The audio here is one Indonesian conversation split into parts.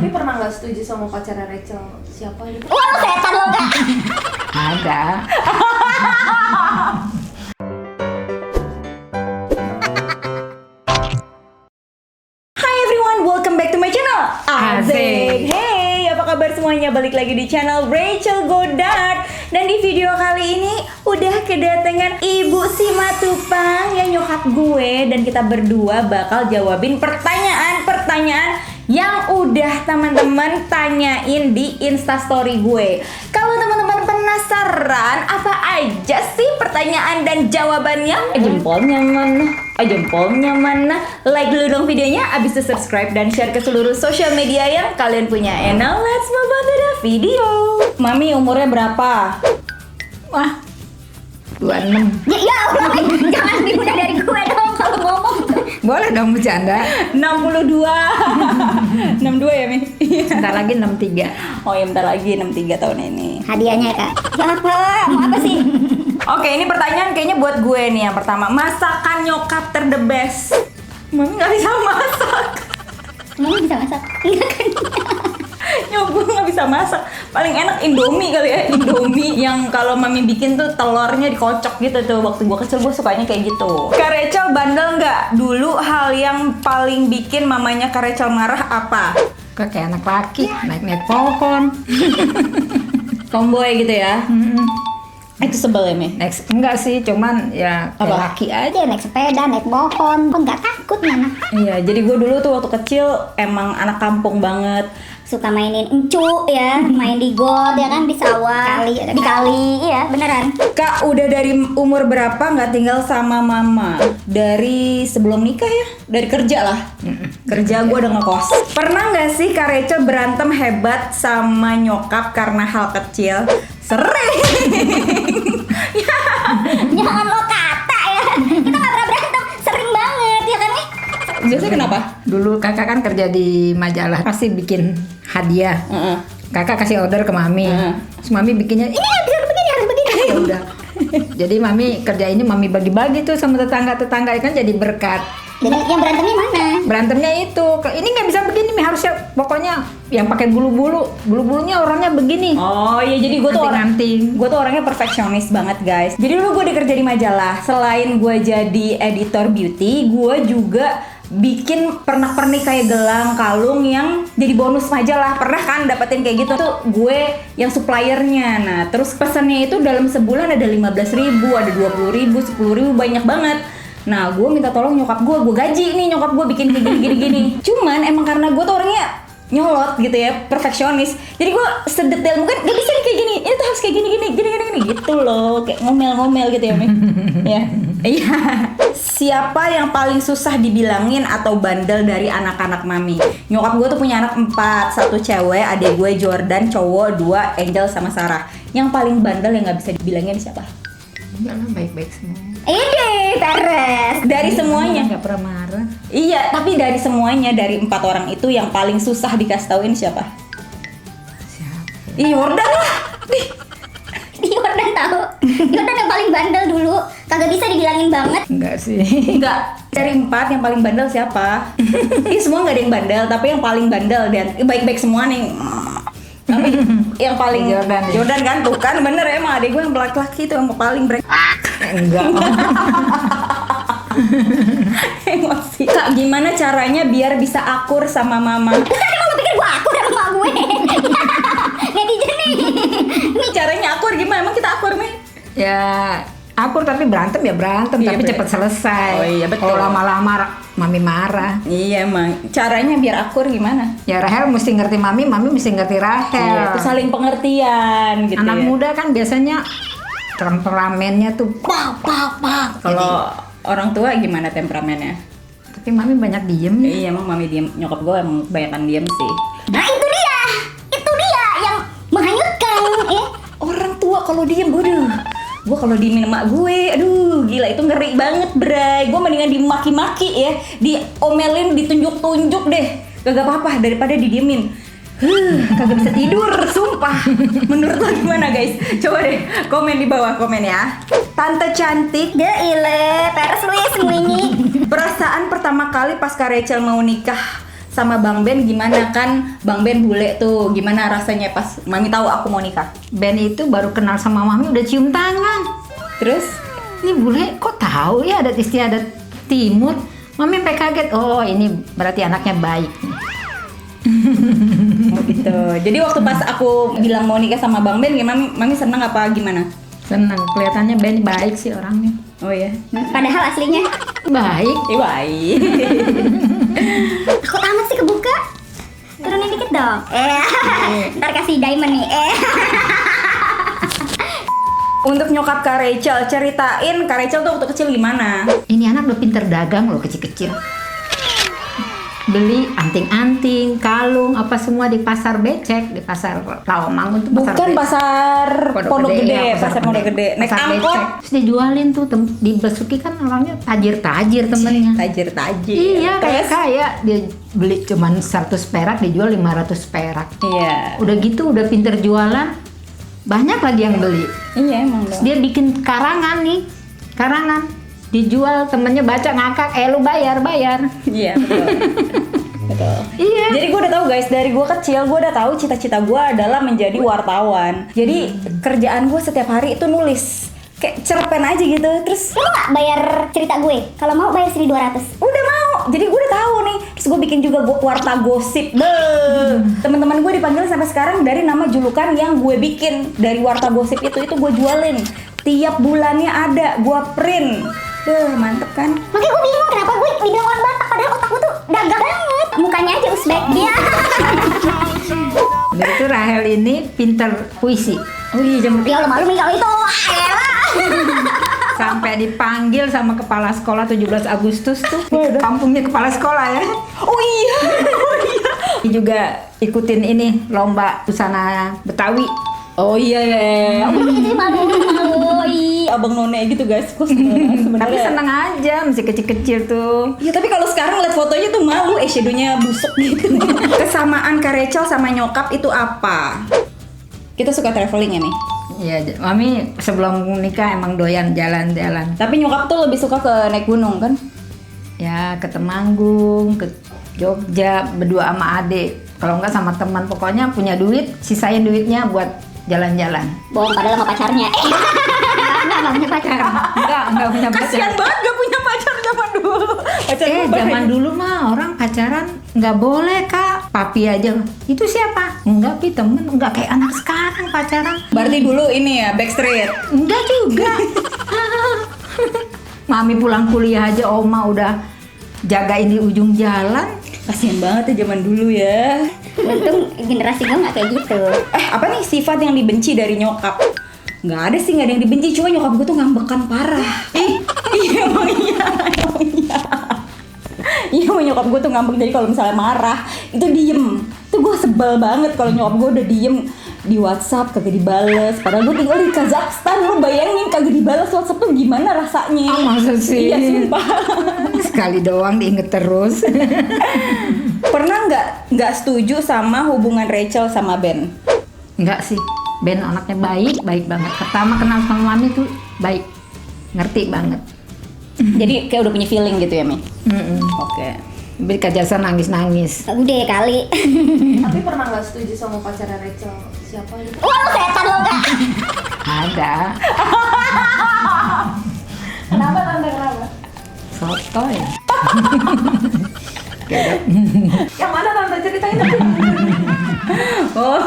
Tapi pernah nggak setuju sama pacarnya Rachel? Siapa gitu? Wah, lu setan lo gak? Ada. Hi everyone, welcome back to my channel. Asik. Hey, apa kabar semuanya? Balik lagi di channel Rachel Godard. Dan di video kali ini udah kedatangan Ibu Simatupang yang nyokap gue, dan kita berdua bakal jawabin pertanyaan-pertanyaan yang udah teman-teman tanyain di Instastory gue. Kalau teman-teman penasaran apa aja sih pertanyaan dan jawabannya, jempolnya mana? Like dulu dong videonya, abis itu subscribe dan share ke seluruh sosial media yang kalian punya. And now let's move on to the video. Mami umurnya berapa? Wah, 26. Ya Allah, jangan lebih mudah dari gue dong kalau ngomong. Boleh dong bercanda. 62 62 ya, Mi? Bentar lagi 63. Oh ya, bentar lagi 63 tahun ini. Hadiahnya kak. Ya apa? Mau apa sih? Oke, ini pertanyaan kayaknya buat gue nih yang pertama. Masakan nyokap ter the best. Mami gak bisa masak. Mami bisa masak? Enggak kan? Nyokap gue gak bisa masak. Paling enak Indomie kali ya. Indomie yang kalau mami bikin tuh telurnya dikocok gitu tuh. Waktu gue kecil gue sukanya kayak gitu. Kak Rachel bandel gak? Dulu hal yang paling bikin mamanya Kak Rachel marah apa? Kok kayak anak laki, naik-naik pohon. Tomboy gitu ya? Itu sebel ya, Mi? Next, enggak sih, cuman ya kayak Apa? laki aja. Dia naik sepeda, naik pohon. Kok nggak takut mana? Iya, jadi gue dulu tuh waktu kecil emang anak kampung banget. Suka mainin encu ya, main di got ya kan, di sawah, di kali, iya beneran. Kak, udah dari umur berapa nggak tinggal sama mama? Dari sebelum nikah ya? Dari kerja lah. Kerja gue udah ngekos. Pernah nggak sih Kak Rachel berantem hebat sama nyokap karena hal kecil? Sering. Jangan lo kata ya, kita nggak pernah berantem, sering banget ya kan nih? Biasanya kenapa? Dulu kakak kan kerja di majalah, pasti bikin hadiah. Heeh. Kakak kasih order ke mami. Terus mami bikinnya, ini harus begini, harus begini. Ya udah. Jadi mami kerja ini, mami bagi-bagi tuh sama tetangga-tetangga, kan jadi berkat. Jadi yang berantemnya mana? Berantemnya itu, ini nggak bisa begini, Mi, harusnya pokoknya yang pakai bulu-bulunya orangnya begini. Oh iya, jadi gue tuh Anting-anting. gue tuh orangnya perfeksionis banget guys. Jadi dulu gue kerja di majalah. Selain gue jadi editor beauty, gue juga bikin pernak-pernik kayak gelang, kalung yang jadi bonus majalah. Pernah kan dapetin kayak gitu tuh gue yang suppliernya. Nah terus pesannya itu dalam sebulan ada 15.000, ada 20.000, 10.000, banyak banget. Nah gue minta tolong nyokap gue gaji nih nyokap gue bikin kayak gini. Cuman emang karena gue tuh orangnya nyolot gitu ya, perfeksionis. Jadi gue sedetail mungkin gak bisa nih kayak gini. Ini tuh harus kayak gini gitu loh, kayak ngomel-ngomel gitu ya, Mi. Ya. Iya. Siapa yang paling susah dibilangin atau bandel dari anak-anak mami? Nyokap gue tuh punya anak 4, 1 cewek, adik gue Jordan, cowok 2, Angel sama Sarah. Yang paling bandel yang nggak bisa dibilangin siapa? Enggak lah, baik-baik semua. Ini Teres. Dari semuanya. Nggak pernah marah. Iya, tapi dari semuanya, dari 4 orang itu yang paling susah dikasih tauin siapa? Siapa? Ih, Jordan lah. Jordan tahu. Jordan yang paling bandel dulu, kagak bisa dibilangin banget. Enggak sih. Enggak, dari 4 yang paling bandel siapa? Ini semua nggak ada yang bandel, tapi yang paling bandel dan baik-baik semua nih. Tapi yang paling Jordan kan, tuh kan bener emang adik gue yang laki-laki itu yang paling break. Enggak. Emosi. Kak, gimana caranya biar bisa akur sama mama? Emang lo pikir gua akur sama emak gue? Netizen nih. Ini caranya akur gimana? Emang kita akur, Mi? Ya akur, tapi berantem ya berantem, Iya, tapi bener. cepat selesai. Oh iya, betul. Kalau lama-lama mami marah. Iya emang. Caranya biar akur gimana? Ya Rahel mesti ngerti mami mesti ngerti Rahel. Iya, itu saling pengertian gitu Anak ya. muda kan biasanya temperamennya tuh pak. Kalau orang tua gimana temperamennya? Tapi mami banyak diem. Iya emang mami diem, nyokap gue emang kebanyakan diem sih. Nah itu dia yang menghanyutkan. Orang tua kalau diem, gue kalau diemin emak gue, aduh gila itu ngeri banget bray. Gue mendingan dimaki-maki ya, diomelin, ditunjuk-tunjuk deh. Gak apa-apa daripada didiemin. Kagak bisa tidur, sumpah. Menurut lo gimana guys? Coba deh komen di bawah komen ya. Tante cantik, Ile, Teres lu ya sembunyi. perasaan pertama kali pas Kak Rachel mau nikah sama Bang Ben gimana kan? Bang Ben bule tuh, gimana rasanya pas Mami tahu aku mau nikah? Ben itu baru kenal sama Mami udah cium tangan. Terus? Ini bule kok tahu ya adat istiadat Timur? Mami sampai kaget. Oh, ini berarti anaknya baik. Oh gitu. Jadi waktu pas aku bilang mau nikah sama Bang Ben, Mami seneng apa gimana? Senang, kelihatannya Ben baik sih orangnya. Oh ya. Padahal aslinya Baik. Baik. aku amat sih kebuka. Turunin dikit dong. Ntar kasih diamond nih. Untuk nyokap Kak Rachel, ceritain Kak Rachel tuh waktu kecil gimana? Ini anak udah pinter dagang loh kecil-kecil. Beli anting-anting, kalung, apa semua di pasar becek, di pasar Rawamangun tuh pasar Bukan becek. pasar Pondok Gede, iya, pasar Pondok Gede. Naik Pasar angkot. becek. Terus dijualin tuh di Basuki kan orangnya tajir-tajir temennya. Tajir-tajir. Iya, Terus? kayak dia beli cuman 100 perak, dijual 500 perak. Iya. Udah gitu, udah pinter jualan, banyak lagi yang beli. Iya emang Terus dong. dia bikin karangan nih, karangan. Dijual, temennya baca ngakak, lu bayar. Iya betul. Betul. Iya. Jadi gue udah tahu guys, dari gue kecil gue udah tahu cita-cita gue adalah menjadi wartawan. Jadi kerjaan gue setiap hari itu nulis kayak cerpen aja gitu. Terus Lo mau gak bayar cerita gue? Kalau mau bayar 1.200. udah mau. Jadi gue udah tahu nih. Terus gue bikin juga warta gosip. Teman-teman gue dipanggil sampai sekarang dari nama julukan yang gue bikin dari warta gosip itu gue jualin. Tiap bulannya ada, gue print. Mantep kan? Makanya gue bingung kenapa gue dibilang orang Batak padahal otak gue tuh dagang banget. Mukanya aja Uzbek dia. Jadi itu Rahel ini pinter puisi. Oh iya jam Ya lo malu nih kalau itu. Sampai dipanggil sama kepala sekolah 17 Agustus tuh. Kampungnya kepala sekolah ya. Oh iya. Dia juga ikutin ini lomba busana Betawi. Oh iya ya. Jadi malu. Abang none gitu guys. Kok Tapi sebenarnya. seneng aja, masih kecil-kecil tuh. Ya tapi kalau sekarang lihat fotonya tuh malu, eyeshadownya busuk gitu. Kesamaan Kak Rachel sama nyokap itu apa? Kita suka traveling ya nih. Iya, Mami sebelum nikah emang doyan jalan-jalan. Tapi nyokap tuh lebih suka ke naik gunung kan? Ya ke Temanggung, ke Jogja, berdua sama adik. Kalau enggak sama teman, pokoknya punya duit, sisain duitnya buat jalan-jalan. Bohong padahal sama pacarnya. Enggak punya pacar. Enggak punya pacar. Kasian banget gak punya pacar zaman dulu. Pacar gue Zaman dulu mah orang pacaran nggak boleh Kak. Papi aja. Itu siapa? Enggak, Pi, temen. Enggak kayak anak sekarang pacaran. Berarti dulu ini ya Backstreet. Enggak juga. Mami pulang kuliah aja Oma udah jagain di ujung jalan. Kasian banget ya zaman dulu ya. Untung generasi gue gak kayak gitu. Apa nih sifat yang dibenci dari nyokap? Nggak ada sih, nggak ada yang dibenci. Cuma nyokap gue tuh ngambekan parah. Iya emang iya. Iya emang nyokap gue tuh ngambek. Jadi kalau misalnya marah itu diem. Itu gue sebel banget kalau nyokap gue udah diem di WhatsApp kagak dibales. Padahal gue tinggal di Kazakhstan. Lu bayangin kagak dibales WhatsApp tuh gimana rasanya? Masa sih? Iya sumpah. Sekali doang diinget terus. Pernah nggak setuju sama hubungan Rachel sama Ben? Enggak sih. Ben anaknya baik banget. Pertama kenal sama Mami tuh baik. Ngerti banget. Jadi kayak udah punya feeling gitu ya Mi? Oke. Tapi Kajasa nangis-nangis. Udah kali. Tapi pernah nggak setuju sama pacarnya Rachel siapa gitu? Wah lo setan lo Kak. Ada. Kenapa tante kenapa? Sotoy. Yang mana tante ceritain aku? Oh,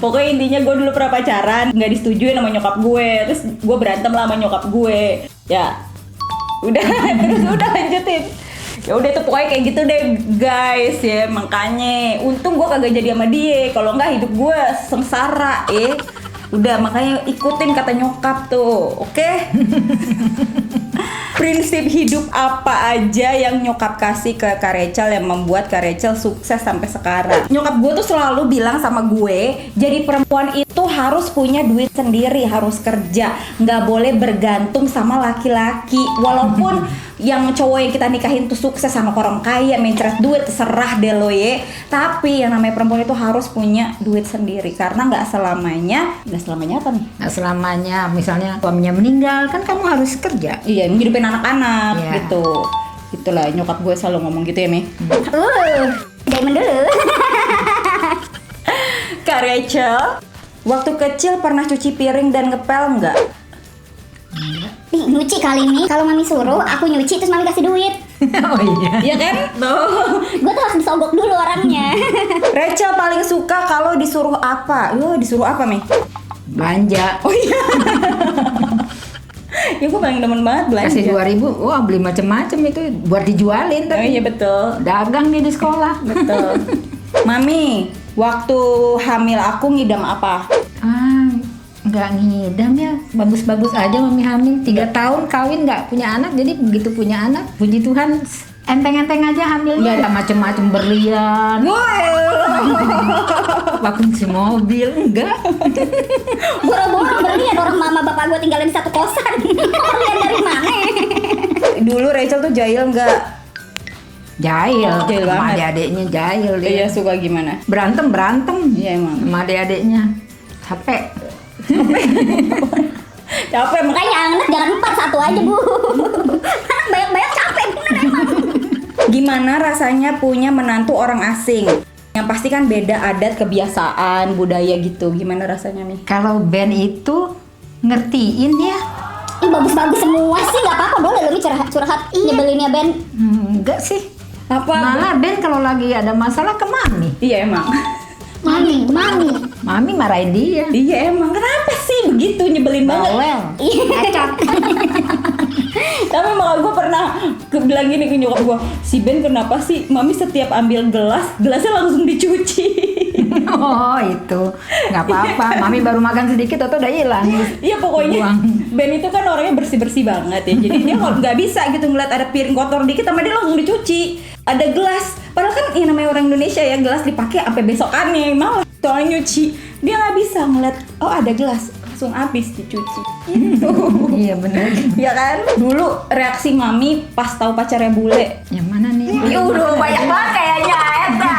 pokoknya intinya gue dulu pernah pacaran, nggak disetujuin sama nyokap gue, terus gue berantem lah sama nyokap gue, ya, udah, terus udah lanjutin, ya udah tuh pokoknya kayak gitu deh guys ya, makanya, untung gue kagak jadi sama dia, kalau nggak hidup gue sengsara, udah makanya ikutin kata nyokap tuh, oke? Prinsip hidup apa aja yang nyokap kasih ke Kak Rachel yang membuat Kak Rachel sukses sampai sekarang? Nyokap gue tuh selalu bilang sama gue, jadi perempuan itu harus punya duit sendiri, harus kerja, nggak boleh bergantung sama laki-laki. Walaupun yang cowok yang kita nikahin tuh sukses sama orang kaya, mencret duit, terserah deh lo ye. Tapi yang namanya perempuan itu harus punya duit sendiri, karena nggak selamanya apa nih? Nggak selamanya, misalnya suaminya meninggal, kan kamu harus kerja. Iya, ngidupin anak-anak Iya. gitu. Itulah nyokap gue selalu ngomong gitu ya, Mi. Diamond dulu. Kak Rachel, waktu kecil pernah cuci piring dan ngepel nggak? Nih, nyuci kali ini. Kalau mami suruh, aku nyuci terus mami kasih duit. Oh iya. Iya kan? Tuh. Gue tuh harus disogok dulu orangnya. Rachel paling suka kalau disuruh apa? Disuruh apa, Mi? Belanja. Oh iya. Ya gue paling demen banget belanja. Kasih 2.000, wah beli macem-macem itu buat dijualin Oh tapi iya betul. dagang nih di sekolah. Betul. Mami, waktu hamil aku ngidam apa? Nggak ngidam ya, bagus-bagus aja mami hamil 3 tahun kawin nggak punya anak, jadi begitu punya anak puji Tuhan enteng-enteng aja hamilnya, nggak ada macem-macem berlian, vakum mobil enggak. Boro-boro berlian, orang mama bapak gue tinggalin di satu kosan. Berlian dari mana? Dulu Rachel tuh jahil nggak? Jahil Jahil sama banget. adik-adiknya jahil dia. Iya suka gimana? berantem Iya emang. sama adik-adiknya capek. Capek makanya. Makanya anak jangan 4, 1 aja bu. Anak banyak-banyak capek bener emang. Gimana rasanya punya menantu orang asing? Yang pasti kan beda adat, kebiasaan, budaya gitu. Gimana rasanya nih? Kalau band itu ngertiin ya. Ih bagus-bagus semua sih, nggak apa-apa, boleh lo curhat nyebelinnya Ben. Enggak sih. Apa? Malah Ben kalau lagi ada masalah ke mami. Iya emang. Mami. Mami marahin dia. Iya emang. Kenapa sih begitu nyebelin banget? Bawel. Iya ngacak. Tapi malah gue pernah bilang gini ke nyokap gue, si Ben kenapa sih mami setiap ambil gelasnya langsung dicuci. Oh itu nggak apa-apa. Mami baru makan sedikit atau udah hilang. Iya pokoknya Buang. Ben itu kan orangnya bersih-bersih banget ya. Jadi dia kalau nggak bisa gitu ngeliat ada piring kotor dikit sama dia langsung dicuci. Ada gelas, padahal kan ya namanya orang Indonesia ya, gelas dipakai sampai besokannya malah soalnya nyuci. Dia nggak bisa ngeliat oh ada gelas langsung habis dicuci. Gitu. Iya benar. Ya kan? Dulu reaksi mami pas tahu pacarnya bule. Yang mana nih? Ya udah banyak banget kayaknya. Eta.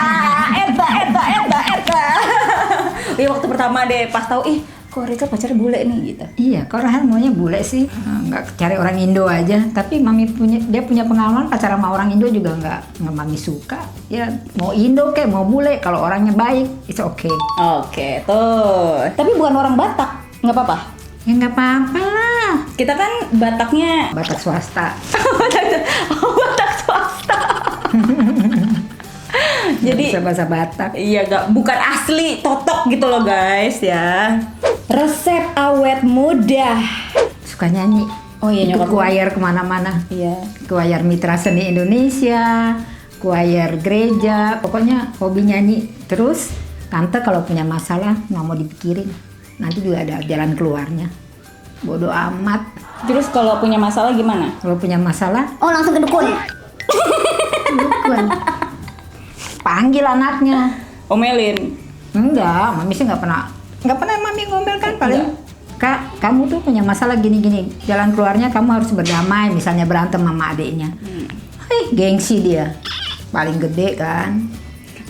Iya waktu pertama deh pas tahu kok Rachel pacarnya bule nih gitu. Iya, kok Rahel maunya bule sih? Nggak cari orang Indo aja. Tapi mami dia punya pengalaman pacaran sama orang Indo juga nggak mami suka. Ya mau Indo kek, mau bule, kalau orangnya baik, it's okay. Oke, tuh. Tapi bukan orang Batak, nggak apa-apa. Ya nggak apa-apa lah. Kita kan Bataknya Batak swasta. Batak swasta. Jadi bisa bahasa Batak. iya bukan asli totok gitu loh guys ya. Resep awet muda. Suka nyanyi. Oh iya, Ikut nyokap choir kemana-mana. Iya. Choir Mitra Seni Indonesia, choir gereja, pokoknya hobi nyanyi. Terus tante kalau punya masalah nggak mau dipikirin, nanti juga ada jalan keluarnya. Bodoh amat. Terus kalau punya masalah gimana? Kalau punya masalah, Oh langsung ke dukun. dukun. Panggil anaknya. Omelin. Enggak, mami sih nggak pernah mami ngomel kan paling. Kak, kamu tuh punya masalah gini-gini. Jalan keluarnya kamu harus berdamai, misalnya berantem sama adiknya. Gengsi dia. Paling gede kan.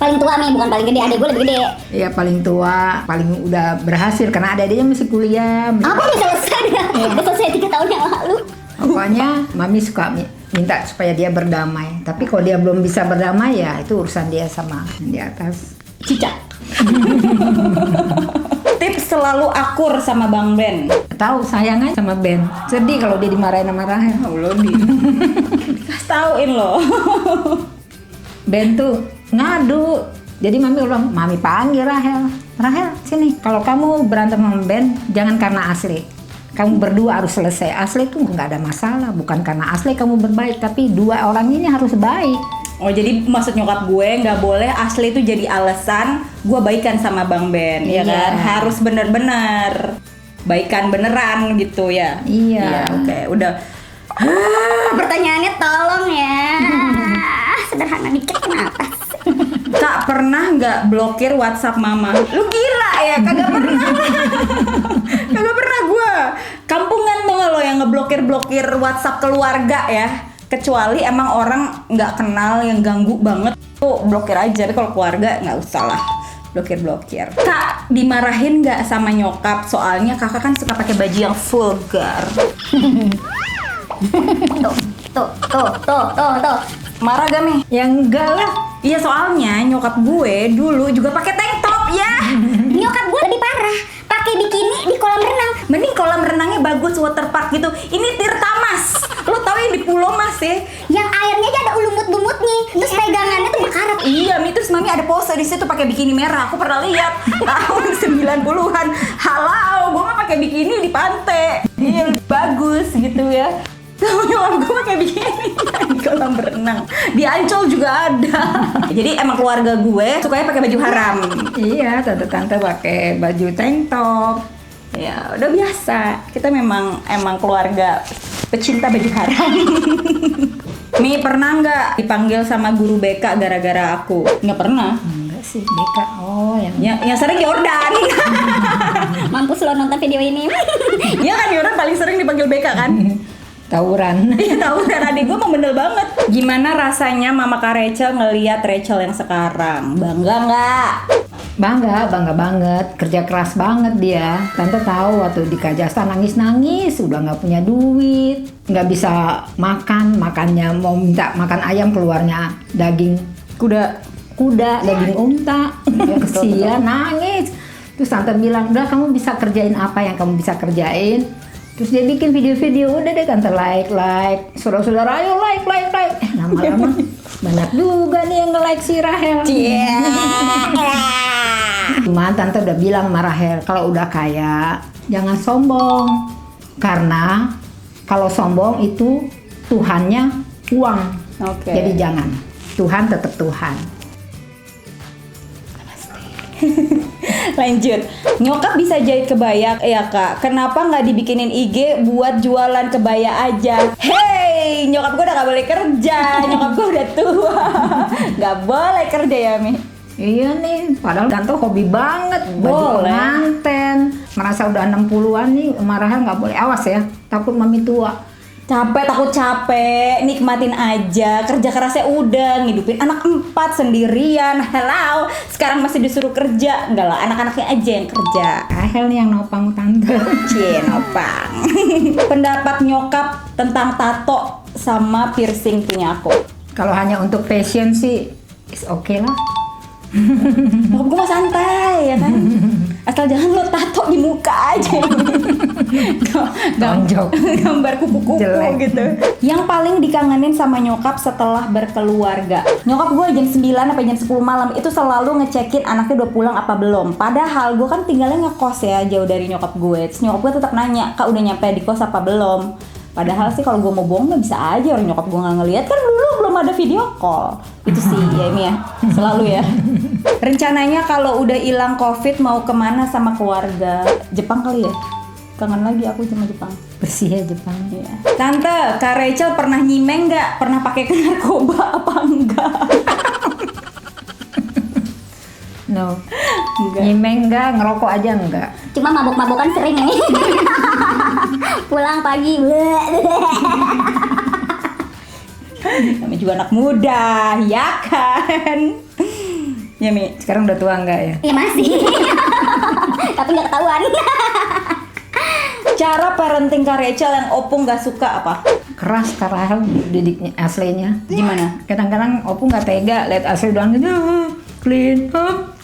Paling tua nih, bukan paling gede, adek gue lebih gede. Iya paling tua, paling udah berhasil karena adik-adiknya masih kuliah. Apa udah selesai ya? Udah selesai 3 tahun yang lalu. Pokoknya mami suka minta supaya dia berdamai. Tapi kalau dia belum bisa berdamai ya itu urusan dia sama yang di atas. Cicak. Tips selalu akur sama Bang Ben. Tahu sayangnya sama Ben. Sedih kalau dia dimarahin sama Rahel. Allah dikasih tauin loh. Ben tuh ngadu. Jadi mami ulang, mami panggil Rahel. Rahel sini. Kalau kamu berantem sama Ben jangan karena asli. Kamu berdua harus selesai. Asli tuh nggak ada masalah. Bukan karena asli kamu berbaik, tapi dua orang ini harus baik. Oh jadi maksud nyokap gue nggak boleh asli itu jadi alasan gue baikan sama Bang Ben, ya Iya. kan? Harus bener-bener baikan beneran gitu ya. Iya. Oke, udah. Pertanyaannya tolong ya. Sederhana dikit kenapa sih? Kak pernah nggak blokir WhatsApp mama? Lu gila ya? Kagak pernah. Kagak pernah gue. Kampungan tuh nggak lo yang ngeblokir WhatsApp keluarga ya? Kecuali emang orang nggak kenal yang ganggu banget tuh blokir aja. Tapi kalau keluarga nggak usah lah blokir. Kak dimarahin nggak sama nyokap? Soalnya kakak kan suka pakai baju yang vulgar. Tuh. Marah gak Mi? Ya enggak lah. Iya, soalnya nyokap gue dulu juga pakai tank top ya. Nyokap gue lebih parah, pakai bikini di kolam renang. Mending kolam renangnya bagus, water park gitu. Ini Tirta Mas. Lo tau yang di Pulau Mas ya? Yang airnya aja ada lumut-lumutnya, terus pegangannya tuh berkarat. Iya, Mi, terus Mami ada pose di situ pakai bikini merah. Aku pernah lihat tahun 90-an. Halau, gue mah pakai bikini di pantai. Iya, bagus gitu ya. Tahu nyokap gue pakai bikini di kolam renang. Di Ancol juga ada. Jadi emang keluarga gue sukanya pakai baju haram. Iya, tante-tante pakai baju tank top. Ya, udah biasa. Kita memang keluarga pecinta baju haram. Mi, pernah nggak dipanggil sama guru BK gara-gara aku? Nggak pernah. Enggak sih, Beka. Oh, Yang sering Jordan. Mampus lo nonton video ini. Iya kan, Jordan paling sering dipanggil BK kan? tawuran. Iya, tahu kan, adik gue mau bener banget. Gimana rasanya Mama Kak Rachel ngeliat Rachel yang sekarang? Bangga nggak? Bangga banget, kerja keras banget dia. Tante tahu waktu di Kajastan nangis-nangis, udah nggak punya duit, nggak bisa makannya mau minta makan ayam keluarnya daging kuda, daging unta. Ya, kesian, nangis. Terus tante bilang, udah kamu bisa kerjain apa yang kamu bisa kerjain. Terus dia bikin video-video, udah deh tante like, saudara-saudara ayo like. Lama-lama banyak juga nih yang nge-like si Rahel. Cuman tante udah bilang sama Rahel, kalau udah kaya jangan sombong. Karena kalau sombong itu Tuhannya uang. Oke. Jadi jangan. Tuhan tetap Tuhan. Lanjut, nyokap bisa jahit kebaya ya Kak. Kenapa nggak dibikinin IG buat jualan kebaya aja? Hey, nyokap gue udah nggak boleh kerja, nyokap gue udah tua, nggak boleh kerja ya Mi. Iya nih, padahal tante hobi banget baju Boleh. pengantin. Merasa udah 60-an nih, marahnya nggak boleh. Awas ya, takut mami tua. Takut capek, nikmatin aja. Kerja kerasnya udah, ngidupin anak 4 sendirian. Hello, sekarang masih disuruh kerja. Enggak lah, anak-anaknya aja yang kerja. Rahel nih yang nopang tante. Cie, nopang. Pendapat nyokap tentang tato sama piercing punya aku. Kalau hanya untuk fashion sih, is oke lah. Nyokap gue mah santai ya kan. Asal jangan lo tato di muka aja. Tonjok. Gambar kupu-kupu Jelek. gitu. Yang paling dikangenin sama nyokap setelah berkeluarga. Nyokap gue jam 9 sampai jam 10 malam itu selalu ngecekin anaknya udah pulang apa belum. Padahal gue kan tinggalnya ngekos ya, jauh dari nyokap gue. Terus nyokap gue tetap nanya, "Kak, udah nyampe di kos apa belum?" Padahal sih kalau gue mau bohong bisa aja, orang nyokap gue nggak ngeliat kan, dulu belum ada video call. Itu sih ya ini ya, selalu ya. Rencananya kalau udah hilang COVID mau kemana sama keluarga? Jepang kali ya? Kangen lagi aku sama Jepang. Bersih ya Jepang. Iya. Tante, Kak Rachel pernah nyimeng nggak? Pernah pakai narkoba apa enggak? No. Enggak. Nyimeng enggak, ngerokok aja enggak. Cuma mabuk-mabukan sering ini. Pulang pagi. Namanya juga anak muda, ya kan? Ya Mi. Sekarang udah tua enggak ya? Ya masih. Tapi nggak ketahuan. Cara parenting Kak Rachel yang Opung nggak suka apa? Keras Rahel didiknya aslinya. Gimana? Kadang-kadang Opung nggak tega lihat asli doang gitu. Clean up.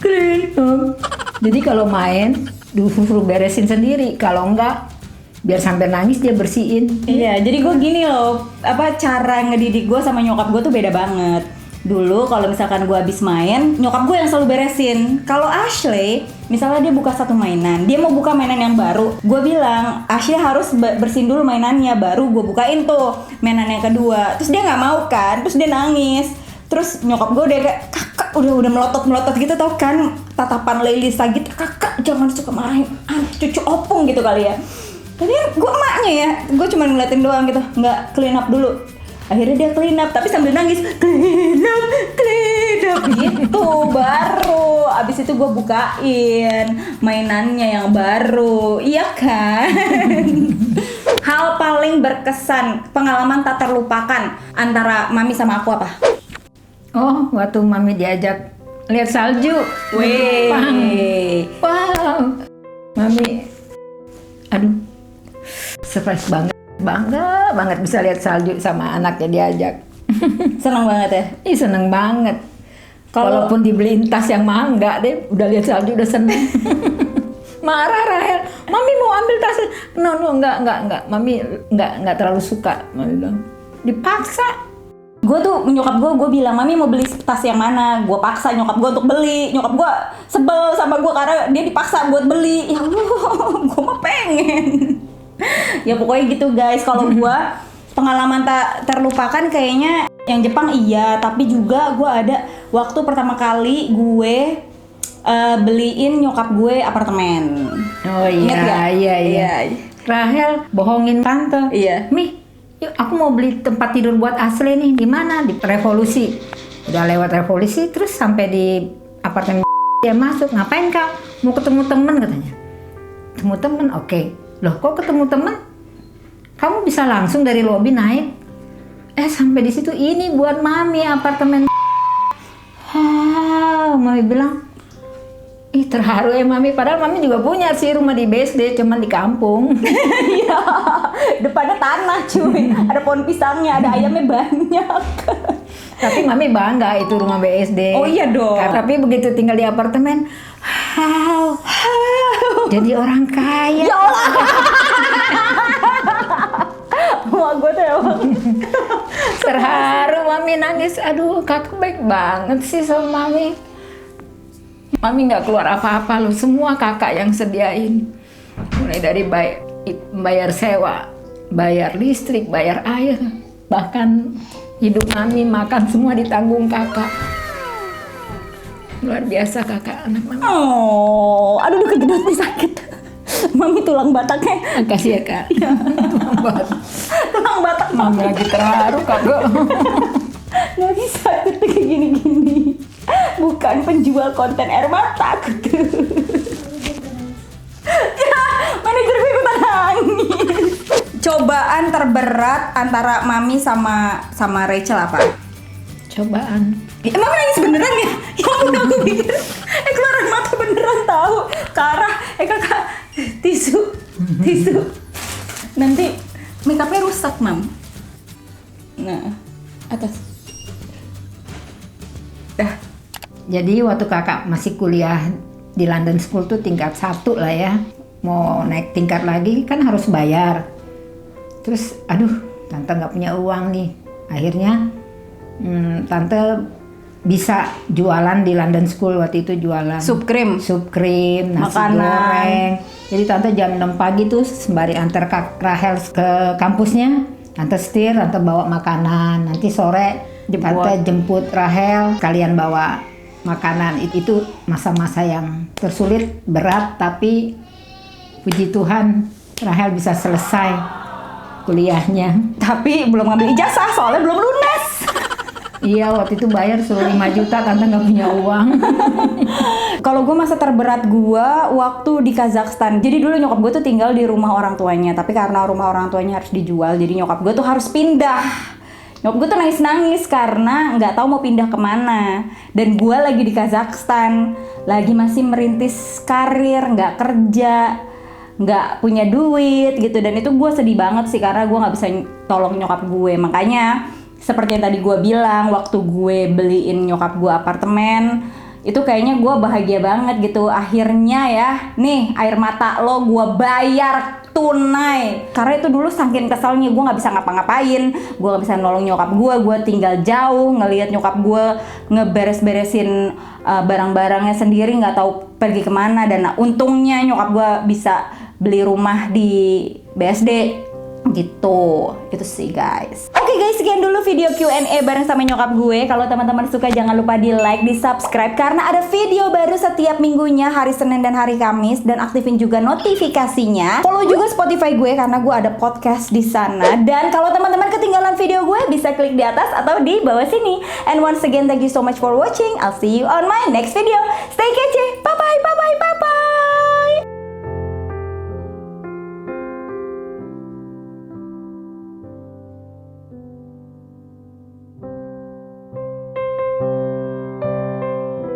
Jadi kalau main disuruh beresin sendiri. Kalau enggak biar sampai nangis dia bersihin. Iya, jadi gue gini loh, apa cara ngedidik gue sama nyokap gue tuh beda banget. Dulu kalau misalkan gue habis main, nyokap gue yang selalu beresin. Kalau Ashley, misalnya dia buka satu mainan, dia mau buka mainan yang baru, gue bilang Ashley harus bersihin dulu mainannya, baru gue bukain tuh mainan yang kedua. Terus dia nggak mau kan, terus dia nangis. Terus nyokap gue udah kayak, "Kakak udah melotot gitu tau kan, tatapan Lelisa gitu, kakak jangan suka marahin cucu Opung gitu kali ya." Tapi gue emaknya ya, gue cuma ngeliatin doang gitu, nggak clean up dulu. Akhirnya dia clean up, tapi sambil nangis, clean up gitu. Baru abis itu gue bukain mainannya yang baru, iya kan? Hal paling berkesan, pengalaman tak terlupakan antara Mami sama aku apa? Oh, waktu mami diajak lihat salju. Wih. Jepang. Wow. Mami, aduh, surprise banget. Bangga banget bisa lihat salju sama anaknya diajak. Seneng banget ya? Ih, seneng banget. Walaupun dibeliin tas yang mahal enggak deh, udah lihat salju udah seneng. Marah Rahel, mami mau ambil tas. No, enggak, mami enggak terlalu suka. Mami bilang, dipaksa. Gue tuh nyokap gue bilang, mami mau beli tas yang mana? Gue paksa nyokap gue untuk beli. Nyokap gue sebel sama gue karena dia dipaksa buat beli. Ya Allah, gue mah pengen. Ya pokoknya gitu guys. Kalau gue pengalaman tak terlupakan kayaknya yang Jepang iya, tapi juga gue ada waktu pertama kali gue beliin nyokap gue apartemen. Oh Ingat gak? iya. Rahel bohongin tante. Iya. Mi, yuk aku mau beli tempat tidur buat Asli nih. Di mana? Di Revolusi. Udah lewat Revolusi, terus sampai di apartemen dia masuk. Ngapain kak? Mau ketemu temen katanya. Ketemu temen, oke. Loh kok ketemu temen? Kamu bisa langsung dari lobi naik. Sampai di situ ini buat mami apartemen. Mami bilang, ih terharu ya mami. Padahal mami juga punya sih rumah di BSD, cuman di kampung. Iya, depannya tanah cuy. Ada pohon pisangnya, ada ayamnya banyak. Tapi mami bangga itu rumah BSD. Oh iya dong. Tapi begitu tinggal di apartemen, jadi orang kaya. Ya Allah. Wah gue tuh emang Terharu mami nangis. Aduh kakak baik banget sih sama mami. Mami nggak keluar apa-apa loh. Semua kakak yang sediain. Mulai dari bayar sewa, bayar listrik, bayar air. Bahkan hidup mami, makan semua ditanggung kakak. Luar biasa kakak anak mami. Oh, aduh kejedot nih sakit. Mami tulang bataknya. Makasih ya kak. Tulang batak Mami lagi terharu kakak. nggak bisa aku tuh kayak gini-gini. Bukan penjual konten air mata aku tuh. Ya, manajer gue ikutan nangis. Cobaan terberat antara Mami sama Rachel apa? Cobaan. Mami nangis beneran ya? Ya ampun aku pikir keluaran mata beneran tahu. Karah, kakak tisu. Nanti makeupnya rusak Mam. Nah, atas. Dah. Jadi waktu kakak masih kuliah di London School tuh tingkat 1 lah ya. Mau naik tingkat lagi kan harus bayar. Terus aduh tante nggak punya uang nih. Akhirnya tante bisa jualan di London School waktu itu jualan. Sup krim, nasi makanan. goreng. Jadi tante jam 6 pagi tuh sembari antar Kak Rahel ke kampusnya. Tante setir, tante bawa makanan. Nanti sore tante jemput Rahel, kalian bawa makanan. Itu masa-masa yang tersulit, berat, tapi puji Tuhan Rahel bisa selesai kuliahnya. Tapi belum ngambil ijazah soalnya belum lunas. Iya, waktu itu bayar suruh 5 juta, tante nggak punya uang. Kalau gue masa terberat gue waktu di Kazakhstan. Jadi dulu nyokap gue tuh tinggal di rumah orang tuanya, tapi karena rumah orang tuanya harus dijual, jadi nyokap gue tuh harus pindah. Nyokap gue tuh nangis-nangis karena nggak tahu mau pindah kemana. Dan gue lagi di Kazakhstan, lagi masih merintis karir, nggak kerja, nggak punya duit gitu. Dan itu gue sedih banget sih karena gue nggak bisa tolong nyokap gue. Makanya seperti yang tadi gue bilang, waktu gue beliin nyokap gue apartemen, itu kayaknya gue bahagia banget gitu. Akhirnya ya, nih air mata lo gue bayar tunai. Karena itu dulu saking keselnya gue nggak bisa ngapa-ngapain, gue nggak bisa nolong nyokap gue tinggal jauh, ngelihat nyokap gue ngeberes-beresin barang-barangnya sendiri, nggak tahu pergi kemana. Dan untungnya nyokap gue bisa beli rumah di BSD. Gitu, itu sih guys. Oke guys, sekian dulu video Q&A bareng sama nyokap gue. Kalau teman-teman suka jangan lupa di like, di subscribe karena ada video baru setiap minggunya hari Senin dan hari Kamis, dan aktifin juga notifikasinya. Follow juga Spotify gue karena gue ada podcast di sana. Dan kalau teman-teman ketinggalan video gue bisa klik di atas atau di bawah sini. And once again thank you so much for watching. I'll see you on my next video. Stay kece.